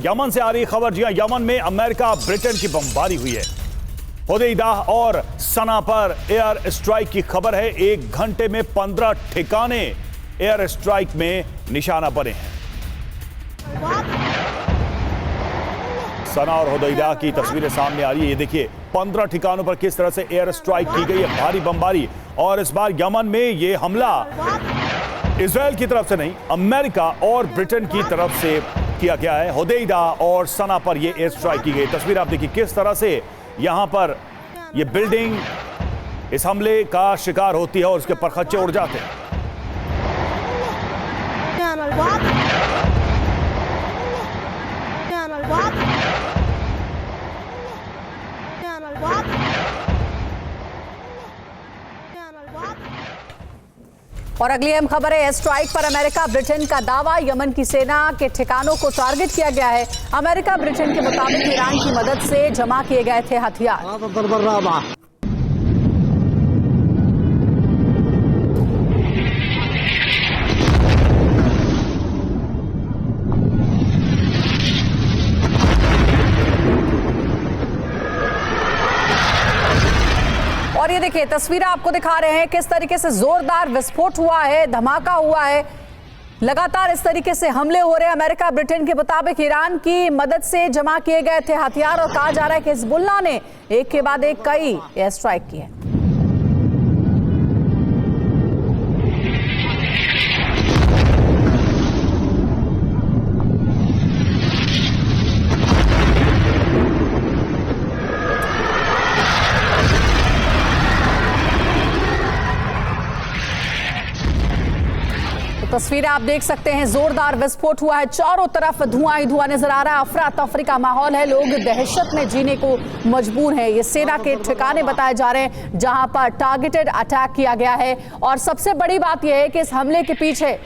Yemen से आ रही खबर। जी हां, यमन में अमेरिका ब्रिटेन की बमबारी हुई है। होदेइदा और सना पर एयर स्ट्राइक की खबर है। 1 घंटे में 15 ठिकाने एयर स्ट्राइक में निशाना बने हैं। सना और होदेइदा की तस्वीरें सामने आ रही है। ये देखिए 15 ठिकानों पर किस तरह से एयर स्ट्राइक की गई है, भारी बमबारी। और इस बार यमन में ये हमला इजराइल की तरफ से नहीं, अमेरिका और ब्रिटेन की तरफ से किया गया है। होदेइदा और सना पर यह एयर स्ट्राइक की गई। तस्वीर आप देखिए किस तरह से यहां पर यह बिल्डिंग इस हमले का शिकार होती है और उसके परखच्चे उड़ जाते हैं। और अगली अहम खबर है, एयर स्ट्राइक पर अमेरिका ब्रिटेन का दावा। यमन की सेना के ठिकानों को टारगेट किया गया है। अमेरिका ब्रिटेन के मुताबिक ईरान की मदद से जमा किए गए थे हथियार। और ये देखिए तस्वीरें आपको दिखा रहे हैं किस तरीके से जोरदार विस्फोट हुआ है, धमाका हुआ है। लगातार इस तरीके से हमले हो रहे हैं। अमेरिका ब्रिटेन के मुताबिक ईरान की मदद से जमा किए गए थे हथियार और कहा जा रहा है कि हिजबुल्लाह ने एक के बाद एक कई एयर स्ट्राइक किए। तस्वीरें आप देख सकते हैं, जोरदार विस्फोट हुआ है। चारों तरफ धुआं ही धुआं नजर आ रहा है। अफरा तफरी का माहौल है, लोग दहशत में जीने को मजबूर हैं। ये सेना के ठिकाने बताए जा रहे हैं जहां पर टारगेटेड अटैक किया गया है। और सबसे बड़ी बात यह है कि इस हमले के पीछे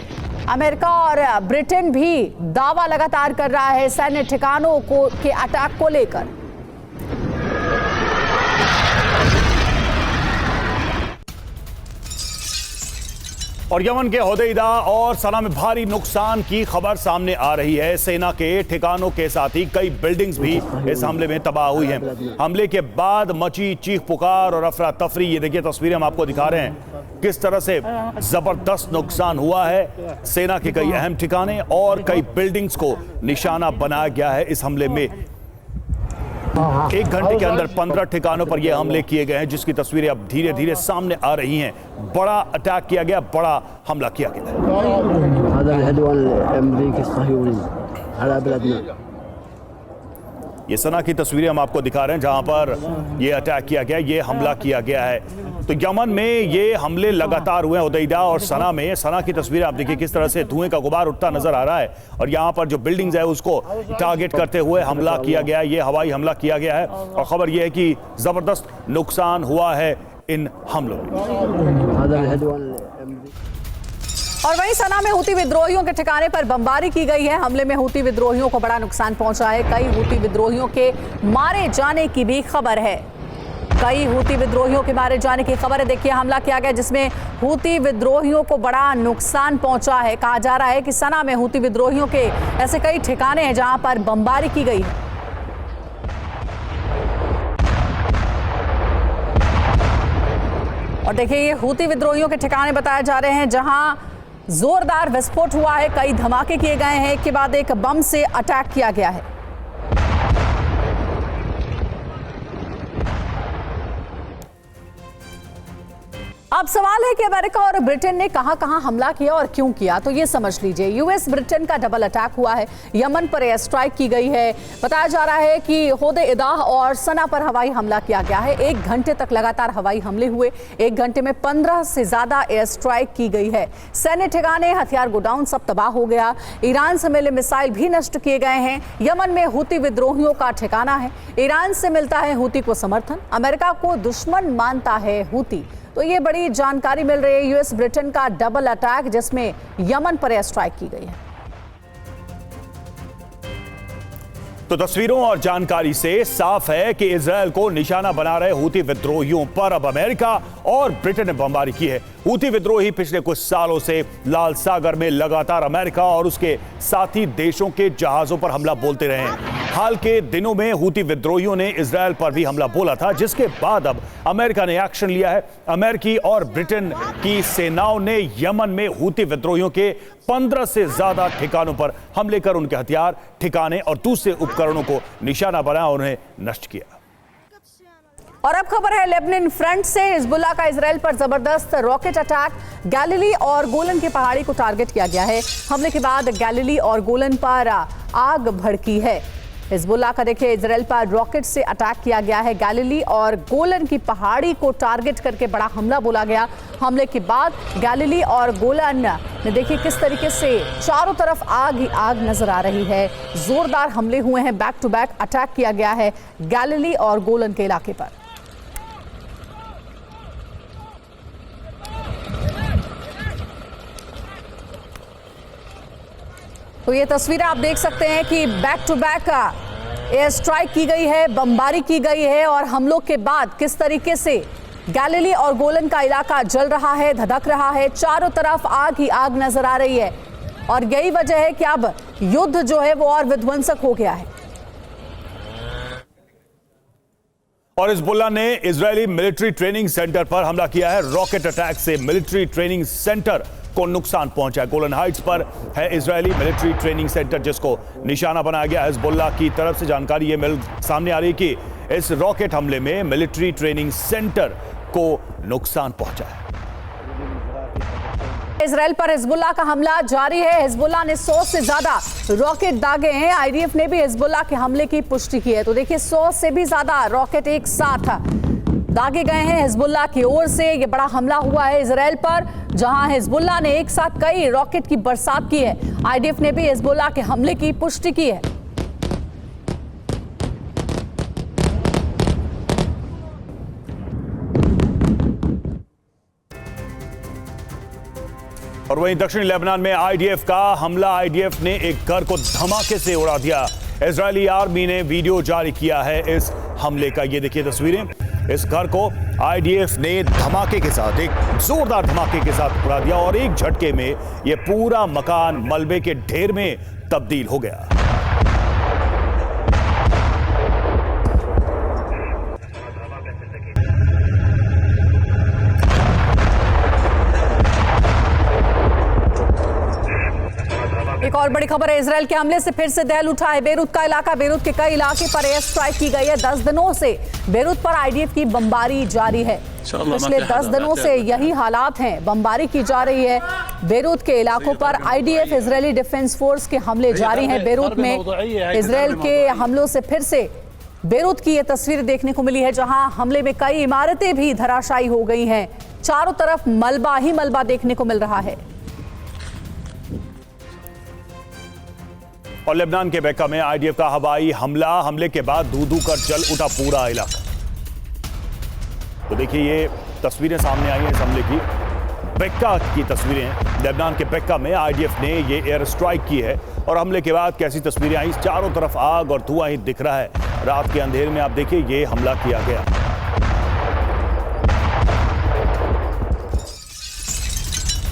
अमेरिका और ब्रिटेन भी दावा लगातार कर रहा है सैन्य ठिकानों को के अटैक को लेकर। और यमन के होदेइदा और सना में भारी नुकसान की खबर सामने आ रही है। सेना के ठिकानों के साथ ही कई बिल्डिंग्स भी इस हमले में तबाह हुई हैं। हमले के बाद मची चीख पुकार और अफरा तफरी। ये देखिए तस्वीरें हम आपको दिखा रहे हैं किस तरह से जबरदस्त नुकसान हुआ है। सेना के कई अहम ठिकाने और कई बिल्डिंग्स को निशाना बनाया गया है इस हमले में। 1 घंटे के अंदर 15 ठिकानों पर यह हमले किए गए हैं, जिसकी तस्वीरें अब धीरे धीरे सामने आ रही हैं। बड़ा अटैक किया गया, बड़ा हमला किया गया। ये सना की तस्वीरें हम आपको दिखा रहे हैं जहां पर यह अटैक किया गया, यह हमला किया गया है। तो यमन में ये हमले लगातार हुए हैं। होदेइदा और सना में, सना की तस्वीरें आप देखिए किस तरह से धुएं का गुबार उठता नजर आ रहा है। और यहाँ पर जो बिल्डिंग्स है उसको टारगेट करते हुए हमला किया गया है, ये हवाई हमला किया गया है। और खबर यह है कि जबरदस्त नुकसान हुआ है इन हमलों में। और वहीं सना में हूती विद्रोहियों के ठिकाने पर बमबारी की गई है। हमले में हूती विद्रोहियों को बड़ा नुकसान पहुंचा है। कई हूती विद्रोहियों के मारे जाने की भी खबर है। कई हूती विद्रोहियों के मारे जाने की खबर है। देखिए हमला किया गया जिसमें हूती विद्रोहियों को बड़ा नुकसान पहुंचा है। कहा जा रहा है कि सना में हूती विद्रोहियों के ऐसे कई ठिकाने हैं जहां पर बमबारी की गई है। और देखिए ये हूती विद्रोहियों के ठिकाने बताए जा रहे हैं जहां जोरदार विस्फोट हुआ है, कई धमाके किए गए हैं, एक के बाद एक बम से अटैक किया गया है। अब सवाल है कि अमेरिका और ब्रिटेन ने कहां-कहां हमला किया और क्यों किया, तो ये समझ लीजिए। यूएस ब्रिटेन का डबल अटैक हुआ है, यमन पर एयर स्ट्राइक की गई है। बताया जा रहा है कि होदेइदा और सना पर हवाई हमला किया गया है। 1 घंटे तक लगातार हवाई हमले हुए। 1 घंटे में 15 से ज्यादा एयर स्ट्राइक की गई है। सैन्य ठिकाने, हथियार गोडाउन सब तबाह हो गया। ईरान से मिले मिसाइल भी नष्ट किए गए हैं। यमन में हूती विद्रोहियों का ठिकाना है। ईरान से मिलता है हूती को समर्थन। अमेरिका को दुश्मन मानता है हूती। तो ये बड़ी जानकारी मिल रही है। यूएस ब्रिटेन का डबल अटैक जिसमें यमन पर एयर स्ट्राइक की गई है। तो तस्वीरों और जानकारी से साफ है कि इजरायल को निशाना बना रहे हूती विद्रोहियों पर अब अमेरिका और ब्रिटेन ने बमबारी की है। हूती विद्रोही पिछले कुछ सालों से लाल सागर में लगातार अमेरिका और उसके साथी देशों के जहाजों पर हमला बोलते रहे हैं। हाल के दिनों में हूती विद्रोहियों ने इजरायल पर भी हमला बोला था, जिसके बाद अब अमेरिका ने एक्शन लिया है। अमेरिकी और ब्रिटेन की सेनाओं ने यमन में हूती विद्रोहियों के 15 से ज्यादा ठिकानों पर हमले कर उनके हथियार, ठिकाने और दूसरे उपकरणों को निशाना बनाया और उन्हें नष्ट किया। और अब खबर है लेबनान फ्रंट से। हिजबुल्लाह का इजराइल पर जबरदस्त रॉकेट अटैक। गैलिली और गोलन की पहाड़ी को टारगेट किया गया है। हमले के बाद गैलिली और गोलन पर आग भड़की है। हिजबुल्लाह का देखिए इजराइल पर रॉकेट से अटैक किया गया है। गैलिली और गोलन की पहाड़ी को टारगेट करके बड़ा हमला बोला गया। हमले के बाद गैलिली और गोलन ने देखिए किस तरीके से चारों तरफ आग ही आग नजर आ रही है। जोरदार हमले हुए हैं, बैक टू बैक अटैक किया गया है गैलिली और गोलन के इलाके पर। तो ये तस्वीरें आप देख सकते हैं कि back to back air strike की गई है, बमबारी की गई है और हमलों के बाद किस तरीके से गैलिली और गोलन का इलाका जल रहा है, धधक रहा है। चारों तरफ आग ही आग नजर आ रही है और यही वजह है कि अब युद्ध जो है वो और विध्वंसक हो गया है। और हिजबुल्लाह ने इजरायली मिलिट्री ट्रेनिंग सेंटर पर हमला किया है। रॉकेट अटैक से मिलिट्री ट्रेनिंग सेंटर को नुकसान पहुंचा है। गोलन हाइट्स पर है इजरायली मिलिट्री ट्रेनिंग सेंटर, जिसको निशाना बनाया गया। हिजबुल्लाह की तरफ से जानकारी ये सामने आ रही है कि इस रॉकेट हमले में मिलिट्री ट्रेनिंग सेंटर को नुकसान पहुंचा है। इजराइल पर हिजबुल्लाह का हमला जारी है। हिजबुल्लाह ने 100 से ज्यादा रॉकेट दागे हैं। आईडीएफ ने भी हिजबुल्लाह के हमले की पुष्टि की है। तो देखिए 100 से भी ज्यादा रॉकेट एक साथ दागे गए हैं हिजबुल्लाह की ओर से। ये बड़ा हमला हुआ है इजराइल पर, जहां हिजबुल्लाह ने एक साथ कई रॉकेट की बरसात की है। आईडीएफ ने भी हिजबुल्लाह के हमले की पुष्टि की है। और वहीं दक्षिणी लेबनान में आईडीएफ का हमला। आईडीएफ ने एक घर को धमाके से उड़ा दिया। इजरायली आर्मी ने वीडियो जारी किया है इस हमले का। ये देखिए तस्वीरें। इस घर को आईडीएफ ने धमाके के साथ, एक जोरदार धमाके के साथ उड़ा दिया और एक झटके में यह पूरा मकान मलबे के ढेर में तब्दील हो गया। एक और बड़ी खबर है, इजराइल के हमले से फिर से दहल उठा है बेरूत का इलाका। बेरूत के कई इलाके पर एयर स्ट्राइक की गई है। 10 दिनों से बेरूत पर आईडीएफ की बमबारी जारी है। पिछले 10 दिनों से यही हालात हैं, बमबारी की जा रही है। बेरूत के इलाकों पर आईडीएफ इजरायली डिफेंस फोर्स के हमले जारी हैं। बेरूत में इजराइल के हमलों से फिर से बेरूत की ये तस्वीर देखने को मिली है, जहां हमले में कई इमारतें भी धराशायी हो गई हैं। चारों तरफ मलबा ही मलबा देखने को मिल रहा है। और लेबनान के बेका में आईडीएफ का हवाई हमले के बाद धू-धू कर जल उठा पूरा इलाका। तो देखिए ये तस्वीरें सामने आई हैं इस हमले की। बेका की तस्वीरें हैं। लेबनान के बेका में आईडीएफ ने ये एयर स्ट्राइक की है और हमले के बाद कैसी तस्वीरें आई। चारों तरफ आग और धुआं ही दिख रहा है। रात के अंधेरे में आप देखिए ये हमला किया गया।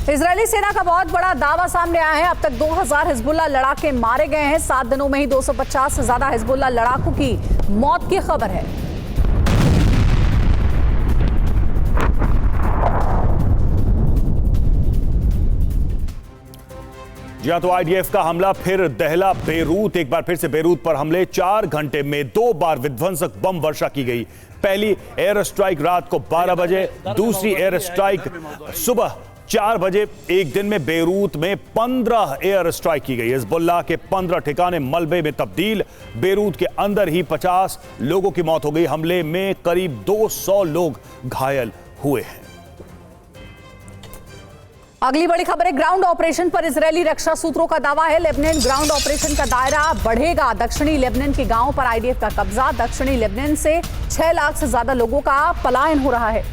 इजरायली सेना का बहुत बड़ा दावा सामने आया है। अब तक 2000 हिजबुल्लाह लड़ाके मारे गए हैं। 7 दिनों में ही 250 से ज्यादा हिजबुल्लाह लड़ाकों की मौत की खबर है। जी हां, तो आईडीएफ का हमला फिर दहला बेरूत। एक बार फिर से बेरूत पर हमले। 4 घंटे में 2 बार विध्वंसक बम वर्षा की गई। पहली एयर स्ट्राइक रात को 12 बजे, दूसरी एयर स्ट्राइक सुबह 4 बजे। एक दिन में बेरूत में 15 एयर स्ट्राइक की गई। हिजबुल्लाह के 15 ठिकाने मलबे में तब्दील। बेरूत के अंदर ही 50 लोगों की मौत हो गई। हमले में करीब 200 लोग घायल हुए हैं। अगली बड़ी खबर है, ग्राउंड ऑपरेशन पर इजरायली रक्षा सूत्रों का दावा है। लेबनान ग्राउंड ऑपरेशन का दायरा बढ़ेगा। दक्षिणी लेबनान के गांवों पर आईडीएफ का कब्जा। दक्षिणी लेबनान से 6 लाख से ज्यादा लोगों का पलायन हो रहा है।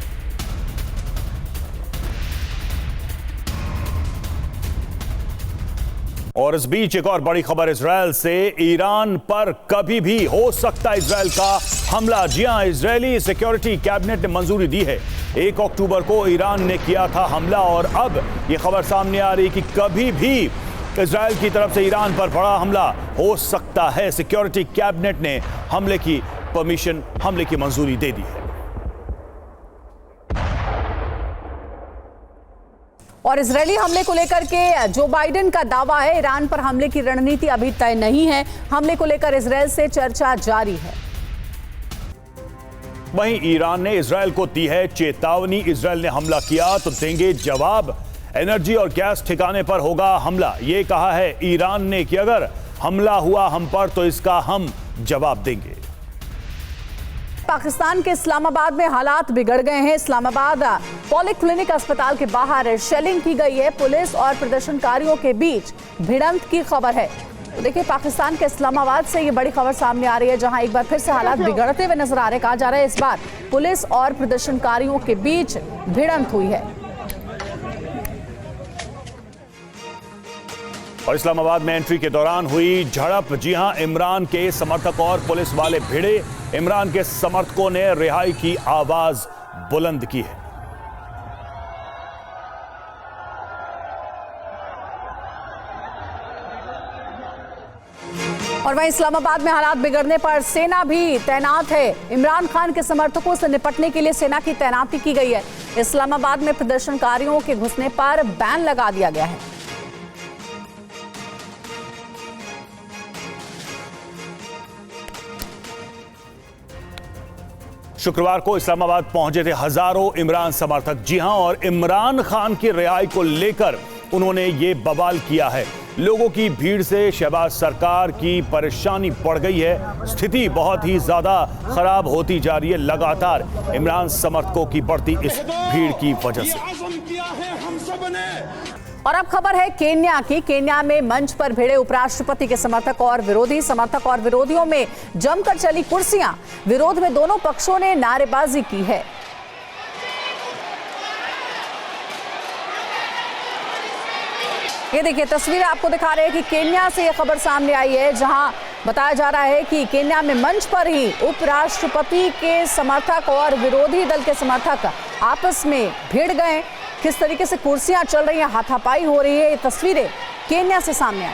और इस बीच एक और बड़ी खबर इजराइल से। ईरान पर कभी भी हो सकता है इजराइल का हमला। जी हां, इजरायली सिक्योरिटी कैबिनेट ने मंजूरी दी है। 1 अक्टूबर को ईरान ने किया था हमला और अब यह खबर सामने आ रही कि कभी भी इजराइल की तरफ से ईरान पर बड़ा हमला हो सकता है। सिक्योरिटी कैबिनेट ने हमले की परमिशन, हमले की मंजूरी दे दी है। और इजरायली हमले को लेकर के जो बाइडेन का दावा है, ईरान पर हमले की रणनीति अभी तय नहीं है। हमले को लेकर इजराइल से चर्चा जारी है। वहीं ईरान ने इजराइल को दी है चेतावनी। इजराइल ने हमला किया तो देंगे जवाब। एनर्जी और गैस ठिकाने पर होगा हमला, यह कहा है ईरान ने कि अगर हमला हुआ हम पर तो इसका हम जवाब देंगे। पाकिस्तान के इस्लामाबाद में हालात बिगड़ गए हैं। इस्लामाबाद पॉलीक्लिनिक अस्पताल के बाहर शेलिंग की गई है। पुलिस और प्रदर्शनकारियों के बीच भिड़ंत की खबर है। तो देखिए, पाकिस्तान के इस्लामाबाद से ये बड़ी खबर सामने आ रही है, जहां एक बार फिर से हालात बिगड़ते हुए नजर आ रहे। कहा जा रहा है इस बार पुलिस और प्रदर्शनकारियों के बीच भिड़ंत हुई है। और इस्लामाबाद में एंट्री के दौरान हुई झड़प। जी हां, इमरान के समर्थक और पुलिस वाले भिड़े। इमरान के समर्थकों ने रिहाई की आवाज बुलंद की है। और वहीं इस्लामाबाद में हालात बिगड़ने पर सेना भी तैनात है। इमरान खान के समर्थकों से निपटने के लिए सेना की तैनाती की गई है। इस्लामाबाद में प्रदर्शनकारियों के घुसने पर बैन लगा दिया गया है। शुक्रवार को इस्लामाबाद पहुंचे थे हजारों इमरान समर्थक। जी हां, और इमरान खान की रिहाई को लेकर उन्होंने ये बवाल किया है। लोगों की भीड़ से शहबाज सरकार की परेशानी बढ़ गई है। स्थिति बहुत ही ज्यादा खराब होती जा रही है लगातार इमरान समर्थकों की बढ़ती इस भीड़ की वजह से। और अब खबर है केन्या की। केन्या में मंच पर भिड़े उपराष्ट्रपति के समर्थक और विरोधियों में जमकर चली कुर्सियां। विरोध में दोनों पक्षों ने नारेबाजी की है। ये देखिए, तस्वीरें आपको दिखा रहे हैं कि केन्या से यह खबर सामने आई है, जहां बताया जा रहा है कि केन्या में मंच पर ही उपराष्ट्रपति के समर्थक और विरोधी दल के समर्थक आपस में भिड़ गए। किस तरीके से कुर्सियां चल रही हैं, हाथापाई हो रही है, ये तस्वीरें केन्या से सामने आई।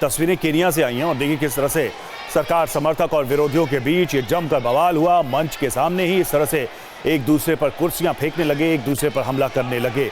तस्वीरें केन्या से आई हैं और देखिए किस तरह से सरकार समर्थक और विरोधियों के बीच ये जमकर बवाल हुआ। मंच के सामने ही इस तरह से एक दूसरे पर कुर्सियां फेंकने लगे, एक दूसरे पर हमला करने लगे।